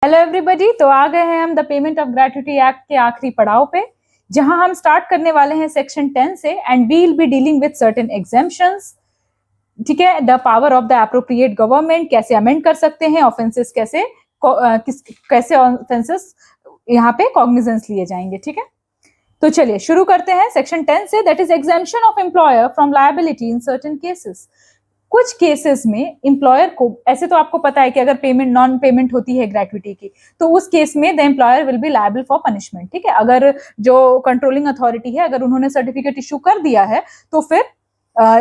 Hello everybody. तो आ गए हैं हम the payment of gratuity act के आखिरी पड़ाव पे, जहां हम स्टार्ट करने वाले हैं सेक्शन 10 से and we will be dealing with certain exemptions. ठीक है, the power of the appropriate government, कैसे अमेंड कर सकते हैं, ऑफेंसेस कैसे ऑफेंसेस यहाँ पे कॉग्निजेंस लिए जाएंगे। ठीक है, तो चलिए शुरू करते हैं सेक्शन 10 से, that is exemption of employer from liability in certain cases. कुछ केसेस में एम्प्लॉयर को, ऐसे तो आपको पता है कि अगर पेमेंट नॉन पेमेंट होती है ग्रेट्युटी की, तो उस केस में the employer will be liable for punishment. ठीक है, अगर जो कंट्रोलिंग अथॉरिटी है, अगर उन्होंने सर्टिफिकेट इशू कर दिया है तो फिर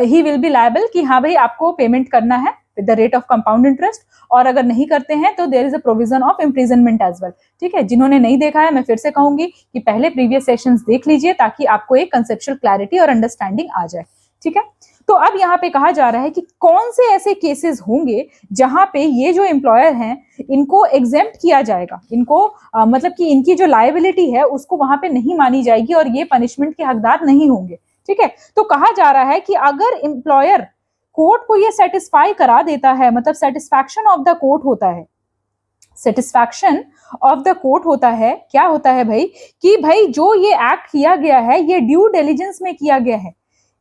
ही विल बी लायबल कि हाँ भाई आपको पेमेंट करना है with the rate of compound interest, और अगर नहीं करते हैं तो there is a provision of imprisonment as well. ठीक है, जिन्होंने नहीं देखा है मैं फिर से कहूंगी कि पहले प्रीवियस सेशंस देख लीजिए ताकि आपको एक कंसेप्चुअल क्लैरिटी और अंडरस्टैंडिंग आ जाए। ठीक है, तो अब यहाँ पे कहा जा रहा है कि कौन से ऐसे केसेस होंगे जहां पे ये जो एम्प्लॉयर हैं इनको एग्जेम्प्ट किया जाएगा, इनको मतलब कि इनकी जो लायबिलिटी है उसको वहां पे नहीं मानी जाएगी और ये पनिशमेंट के हकदार नहीं होंगे। ठीक है, तो कहा जा रहा है कि अगर एम्प्लॉयर कोर्ट को ये सेटिस्फाई करा देता है, मतलब सेटिस्फैक्शन ऑफ द कोर्ट होता है, सेटिस्फैक्शन ऑफ द कोर्ट होता है, क्या होता है भाई कि भाई जो ये एक्ट किया गया है ये ड्यू डिलिजेंस में किया गया है,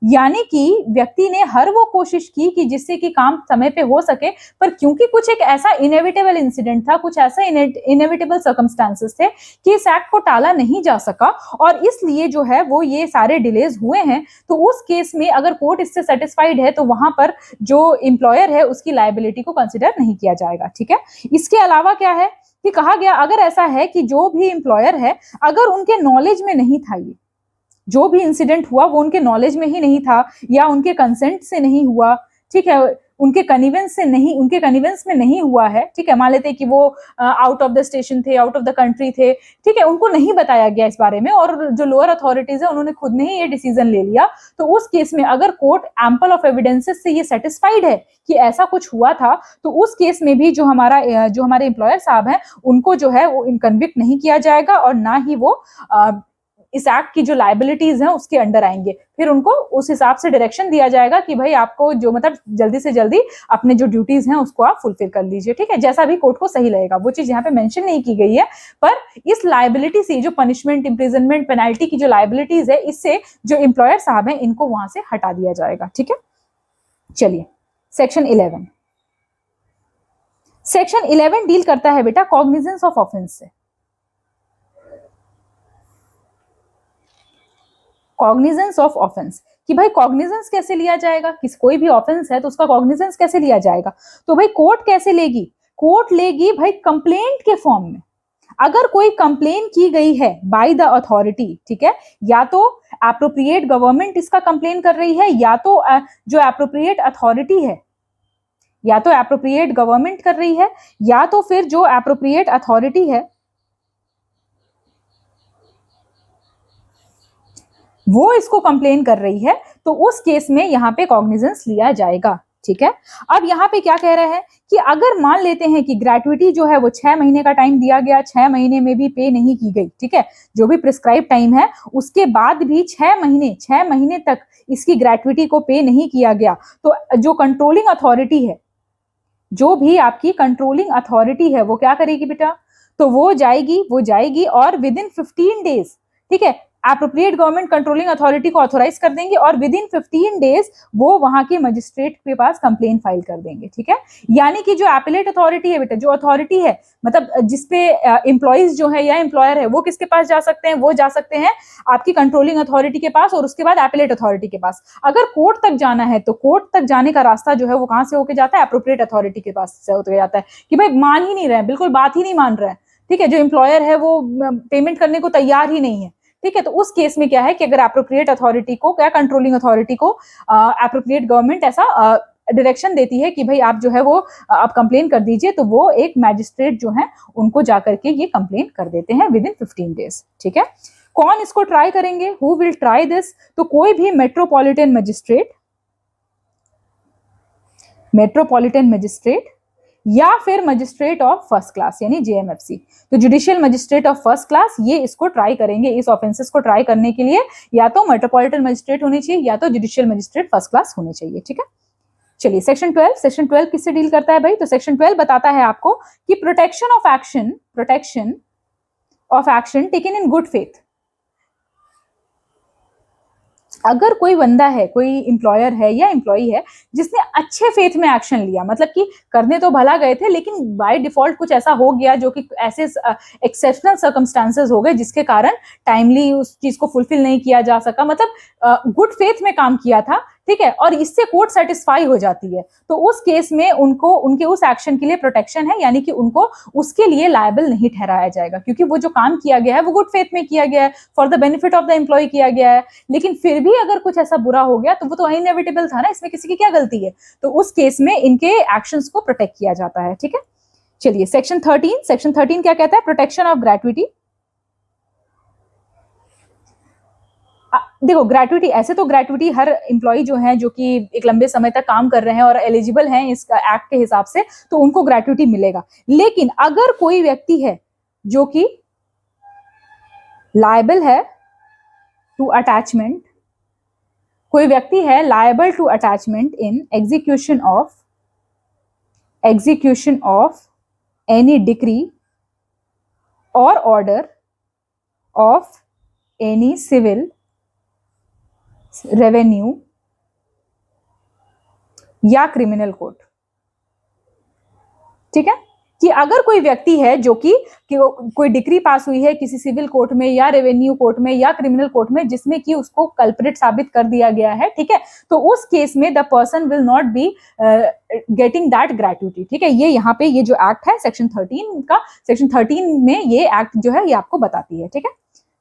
यानी कि व्यक्ति ने हर वो कोशिश की कि जिससे कि काम समय पे हो सके, पर क्योंकि कुछ एक ऐसा इनएविटेबल इंसिडेंट था, कुछ ऐसा इनएविटेबल सर्कमस्टांसेस थे कि इस एक्ट को टाला नहीं जा सका और इसलिए जो है वो ये सारे डिलेज हुए हैं। तो उस केस में अगर कोर्ट इससे सेटिस्फाइड है तो वहां पर जो एम्प्लॉयर है उसकी लायबिलिटी को कंसिडर नहीं किया जाएगा। ठीक है, इसके अलावा क्या है कि कहा गया अगर ऐसा है कि जो भी एम्प्लॉयर है अगर उनके नॉलेज में नहीं था, ये जो भी इंसिडेंट हुआ वो उनके नॉलेज में ही नहीं था या उनके कंसेंट से नहीं हुआ, ठीक है, उनके कन्विंस में नहीं हुआ है। ठीक है, मान लेते हैं कि वो आउट ऑफ द स्टेशन थे, आउट ऑफ द कंट्री थे, ठीक है, उनको नहीं बताया गया इस बारे में और जो लोअर अथॉरिटीज है उन्होंने खुद ने ही ये डिसीजन ले लिया, तो उस केस में अगर कोर्ट एम्पल ऑफ एविडेंसेस से ये सेटिस्फाइड है कि ऐसा कुछ हुआ था, तो उस केस में भी जो हमारे एम्प्लॉयर साहब हैं उनको जो है वो कन्विक्ट नहीं किया जाएगा और ना ही वो इस एक्ट की जो लायबिलिटीज हैं उसके अंडर आएंगे। फिर उनको उस हिसाब से डायरेक्शन दिया जाएगा कि भाई आपको जो मतलब जल्दी से जल्दी अपने जो ड्यूटीज हैं उसको आप फुलफिल कर लीजिए। ठीक है, जैसा भी कोर्ट को सही लगेगा, वो चीज यहाँ पे मेंशन नहीं की गई है, पर इस लायबिलिटी से जो पनिशमेंट, इंप्रिजनमेंट, पेनाल्टी की जो लायबिलिटीज है इससे जो एम्प्लॉयर साहब हैं इनको वहां से हटा दिया जाएगा। ठीक है, चलिए सेक्शन 11। सेक्शन 11 डील करता है बेटा कॉग्निजेंस ऑफ ऑफेंस से। कॉग्निजेंस ऑफ ऑफेंस कि भाई कॉग्निजेंस कैसे लिया जाएगा, किस कोई भी ऑफेंस है तो उसका कॉग्निजेंस कैसे लिया जाएगा, तो भाई कोर्ट कैसे लेगी, कोर्ट लेगी भाई कंप्लेंट के फॉर्म में। अगर कोई कंप्लेन की गई है बाय द अथॉरिटी, ठीक है, या तो एप्रोप्रिएट गवर्नमेंट इसका कंप्लेन कर रही है या तो जो एप्रोप्रिएट अथॉरिटी है, या तो एप्रोप्रिएट गवर्नमेंट कर रही है या तो फिर जो एप्रोप्रिएट अथॉरिटी है वो इसको कंप्लेन कर रही है, तो उस केस में यहाँ पे कॉग्निजेंस लिया जाएगा। ठीक है, अब यहाँ पे क्या कह रहे हैं कि अगर मान लेते हैं कि ग्रेट्युटी जो है वो 6 महीने का टाइम दिया गया, 6 महीने में भी पे नहीं की गई, ठीक है, जो भी प्रिस्क्राइब टाइम है उसके बाद भी 6 महीने तक इसकी ग्रेट्युटी को पे नहीं किया गया, तो जो कंट्रोलिंग अथॉरिटी है, जो भी आपकी कंट्रोलिंग अथॉरिटी है वो क्या करेगी बेटा, तो वो जाएगी और विद इन 15 डेज, ठीक है, एप्रोप्रिएट गवर्नमेंट कंट्रोलिंग अथॉरिटी को ऑथोराइज कर देंगे और विद इन 15 डेज वो वहां के मजिस्ट्रेट के पास कंप्लेन फाइल कर देंगे। ठीक है, यानी कि जो एपेलेट अथॉरिटी है बेटा, जो अथॉरिटी है मतलब जिसपे एम्प्लॉइज जो है या एम्प्लॉयर है वो किसके पास जा सकते हैं, वो जा सकते हैं आपकी कंट्रोलिंग अथॉरिटी के पास और उसके बाद एपेलेट अथॉरिटी के पास। अगर कोर्ट तक जाना है तो कोर्ट तक जाने का रास्ता जो है वो कहां से होके जाता है, एप्रोप्रिएट अथॉरिटी के पास से होके जाता है कि भाई मान ही नहीं रहे, बिल्कुल बात ही नहीं मान रहे हैं, ठीक है, जो एम्प्लॉयर है वो पेमेंट करने को तैयार ही नहीं है। ठीक है, तो उस केस में क्या है कि अगर एप्रोप्रिएट अथॉरिटी को, क्या कंट्रोलिंग अथॉरिटी को एप्रोप्रिएट गवर्नमेंट ऐसा डायरेक्शन देती है कि भाई आप जो है वो आप कंप्लेन कर दीजिए, तो वो एक मैजिस्ट्रेट जो है उनको जाकर के ये कंप्लेन कर देते हैं विद इन 15 डेज। ठीक है, कौन इसको ट्राई करेंगे, हु विल ट्राई दिस, तो कोई भी मेट्रोपॉलिटन मजिस्ट्रेट या फिर मजिस्ट्रेट ऑफ फर्स्ट क्लास यानी जेएमएफसी, तो judicial magistrate of first class ये इसको ट्राई करेंगे, इस ऑफेंसेस को ट्राई करने के लिए या तो मेट्रोपॉलिटन मजिस्ट्रेट होनी चाहिए या तो जुडिशियल मजिस्ट्रेट फर्स्ट क्लास होनी चाहिए। ठीक है, चलिए सेक्शन 12 किससे डील करता है भाई? तो सेक्शन 12 बताता है आपको कि protection of action taken in good faith. अगर कोई बंदा है, कोई एम्प्लॉयर है या एम्प्लॉई है जिसने अच्छे फेथ में एक्शन लिया, मतलब कि करने तो भला गए थे लेकिन बाय डिफॉल्ट कुछ ऐसा हो गया जो कि ऐसे एक्सेप्शनल सर्कमस्टांसेस हो गए जिसके कारण टाइमली उस चीज को फुलफिल नहीं किया जा सका, मतलब गुड फेथ में काम किया था, ठीक है, और इससे कोर्ट सेटिस्फाई हो जाती है, तो उस केस में उनको उनके उस एक्शन के लिए प्रोटेक्शन है, यानी कि उनको उसके लिए लायबल नहीं ठहराया जाएगा, क्योंकि वो जो काम किया गया है वो गुड फेथ में किया गया है, for the benefit of the employ किया गया है। लेकिन फिर भी अगर कुछ ऐसा बुरा हो गया तो वो तो इनएविटेबल था ना, इसमें किसी की क्या गलती है, तो उस केस में इनके एक्शंस को प्रोटेक्ट किया जाता है, ठीक है। चलिए सेक्शन 13 क्या कहता है? Protection of gratuity. देखो ग्रेट्युटी, ऐसे तो ग्रेट्युटी हर एम्प्लॉय जो है जो कि एक लंबे समय तक काम कर रहे हैं और एलिजिबल हैं इस एक्ट के हिसाब से, तो उनको ग्रेट्युटी मिलेगा। लेकिन अगर कोई व्यक्ति है जो कि लायबल है टू अटैचमेंट, कोई व्यक्ति है liable to attachment in execution of any decree और order of any civil, revenue या क्रिमिनल कोर्ट, ठीक है, कि अगर कोई व्यक्ति है जो कि कोई डिक्री पास हुई है किसी सिविल कोर्ट में या रेवेन्यू कोर्ट में या क्रिमिनल कोर्ट में जिसमें कि उसको कल्प्रिट साबित कर दिया गया है, ठीक है, तो उस केस में the person will not be getting that gratuity, ठीक है। ये यहाँ पे ये जो एक्ट है सेक्शन 13 में ये एक्ट जो है ये आपको बताती है, ठीक है।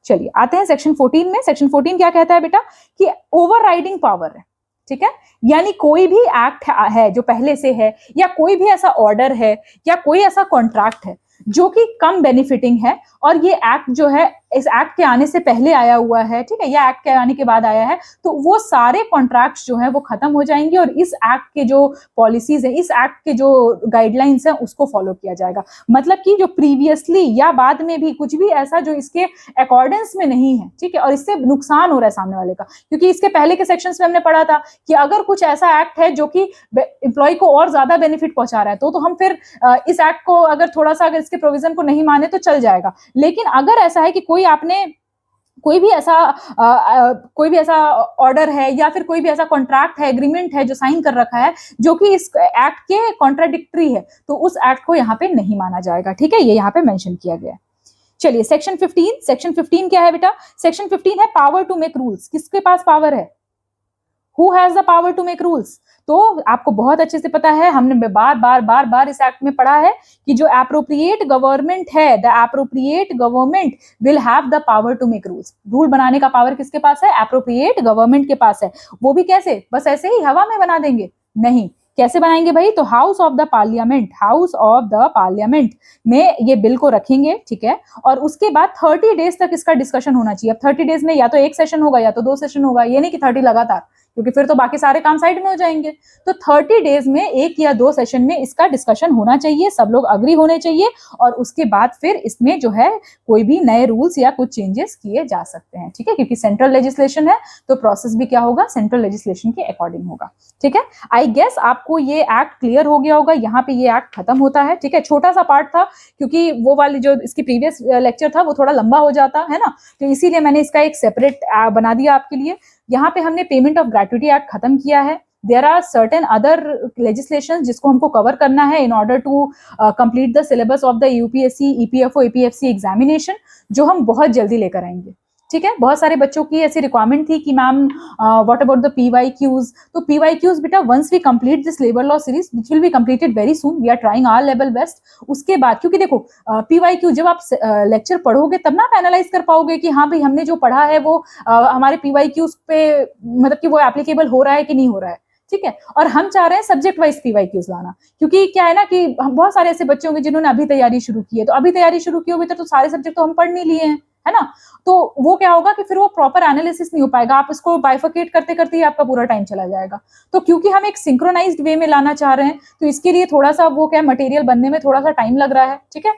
चलिए आते हैं सेक्शन 14 में। सेक्शन 14 क्या कहता है बेटा? कि ओवरराइडिंग पावर है, ठीक है, यानी कोई भी एक्ट है जो पहले से है या कोई भी ऐसा ऑर्डर है या कोई ऐसा कॉन्ट्रैक्ट है जो कि कम बेनिफिटिंग है और ये एक्ट जो है इस एक्ट के आने से पहले आया हुआ है, ठीक है, या एक्ट के आने के बाद आया है, तो वो सारे कॉन्ट्रैक्ट्स जो है वो खत्म हो जाएंगे और इस एक्ट के जो पॉलिसीज है, इस एक्ट के जो गाइडलाइंस है उसको फॉलो किया जाएगा। मतलब कि जो प्रीवियसली या बाद में भी कुछ भी ऐसा जो इसके अकॉर्डेंस में नहीं है, ठीक है, और इससे नुकसान हो रहा है सामने वाले का, क्योंकि इसके पहले के सेक्शंस में हमने पढ़ा था कि अगर कुछ ऐसा एक्ट है जो कि एम्प्लॉय को और ज्यादा बेनिफिट पहुंचा रहा है तो हम फिर इस एक्ट को अगर थोड़ा सा अगर इसके प्रोविजन को नहीं माने तो चल जाएगा। लेकिन अगर ऐसा है कि कोई भी ऐसा ऑर्डर है या फिर कोई भी ऐसा कॉन्ट्रैक्ट है, एग्रीमेंट है जो साइन कर रखा है जो कि इस एक्ट के कॉन्ट्राडिक्टरी है, तो उस एक्ट को यहाँ पे नहीं माना जाएगा, ठीक है, ये यहाँ पे मेंशन किया गया है। चलिए सेक्शन 15 क्या है बेटा? सेक्शन 15 है पावर टू मेक रूल्स। किसके पास पावर है? Who has the power to make rules? तो आपको बहुत अच्छे से पता है, हमने बार इस एक्ट में पढ़ा है कि जो एप्रोप्रिएट गवर्नमेंट है, the appropriate government will have the power to make rules. Rule बनाने का पावर किसके पास है? एप्रोप्रिएट गवर्नमेंट के पास है। वो भी कैसे? बस ऐसे ही हवा में बना देंगे? नहीं। कैसे बनाएंगे भाई? तो हाउस ऑफ द पार्लियामेंट में ये बिल को रखेंगे, ठीक है, और उसके बाद 30 डेज तक इसका डिस्कशन होना चाहिए। अब 30 डेज में या तो एक सेशन होगा या तो 2 सेशन होगा, ये नहीं कि 30 लगातार, क्योंकि फिर तो बाकी सारे काम साइड में हो जाएंगे। तो 30 डेज में 1 या 2 सेशन में इसका डिस्कशन होना चाहिए, सब लोग अग्री होने चाहिए और उसके बाद फिर इसमें जो है कोई भी नए रूल्स या कुछ चेंजेस किए जा सकते हैं, ठीक है, क्योंकि सेंट्रल लेजिस्लेशन है तो प्रोसेस भी क्या होगा? सेंट्रल लेजिस्लेशन के अकॉर्डिंग होगा, ठीक है। आई गेस आपको ये एक्ट क्लियर हो गया होगा। यहाँ पे ये एक्ट खत्म होता है, ठीक है, छोटा सा पार्ट था क्योंकि वो वाली जो इसकी प्रीवियस लेक्चर था वो थोड़ा लंबा हो जाता है ना, तो इसीलिए मैंने इसका एक सेपरेट बना दिया आपके लिए। यहाँ पे हमने पेमेंट ऑफ ग्रेट्युटी एक्ट खत्म किया है। There are certain other legislation जिसको हमको कवर करना है in order to complete the syllabus of the UPSC, EPFO, EPFC examination, जो हम बहुत जल्दी लेकर आएंगे, ठीक है। बहुत सारे बच्चों की ऐसी रिक्वायरमेंट थी कि ma'am what about the PYQs? तो पीवाईक्यूज बेटा once we complete this labour law series which will be completed very soon, we are trying our level best. उसके बाद क्योंकि देखो पीवाईक्यू जब आप लेक्चर पढ़ोगे तब ना आप एनालाइज कर पाओगे कि हाँ भाई हमने जो पढ़ा है वो हमारे पीवाईक्यूज पे मतलब कि वो एप्लीकेबल हो रहा है कि नहीं हो रहा है, ठीक है। और हम चाह रहे हैं सब्जेक्ट वाइज पीवाईक्यूज लाना, क्योंकि क्या है ना कि हम बहुत सारे ऐसे बच्चे होंगे जिन्होंने अभी तैयारी शुरू की है, तो अभी तैयारी शुरू की होगी तो सारे सब्जेक्ट तो हम पढ़ नहीं लिए हैं, है ना, तो वो क्या होगा कि फिर वो प्रॉपर एनालिसिस नहीं हो पाएगा, आप इसको बाइफरकेट करते करते ही आपका पूरा टाइम चला जाएगा। तो क्योंकि हम एक सिंक्रोनाइज्ड वे में लाना चाह रहे हैं तो इसके लिए थोड़ा सा वो क्या मटेरियल बनने में थोड़ा सा टाइम लग रहा है, ठीक है।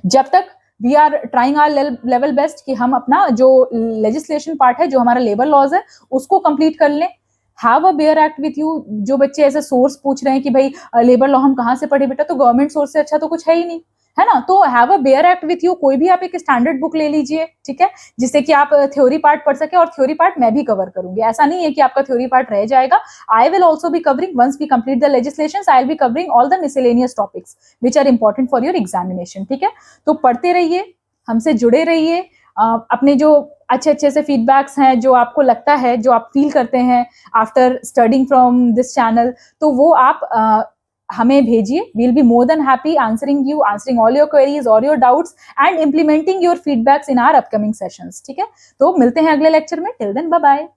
जब तक we are trying our level best कि हम अपना जो लेजिस्लेशन पार्ट है, जो हमारा लेबर लॉज है, उसको कंप्लीट कर लें। Have a bare act with you. जो बच्चे ऐसे सोर्स पूछ रहे हैं कि भाई लेबर लॉ हम कहाँ से पढ़े बेटा, तो गवर्नमेंट सोर्स से अच्छा तो कुछ है ही नहीं, है ना। तो have a bare act with you, कोई भी आप एक स्टैंडर्ड बुक ले लीजिए, ठीक है, जिससे कि आप थ्योरी पार्ट पढ़ सके, और थ्योरी पार्ट मैं भी कवर करूंगी। ऐसा नहीं है कि आपका थ्योरी पार्ट रह जाएगा। I will also be covering, once we complete the legislation, I will be covering all the miscellaneous topics which are important for your examination, ठीक है। तो पढ़ते रहिए, हमसे जुड़े रहिए, अपने जो अच्छे अच्छे से फीडबैक्स हैं, जो आपको लगता है, जो आप फील करते हैं after studying from this channel, तो वो आप हमें भेजिए। We'll be more than happy answering you, answering all your queries और your doubts and implementing your feedbacks in our upcoming sessions, ठीक है। तो मिलते हैं अगले लेक्चर में, टिल देन बाय बाय।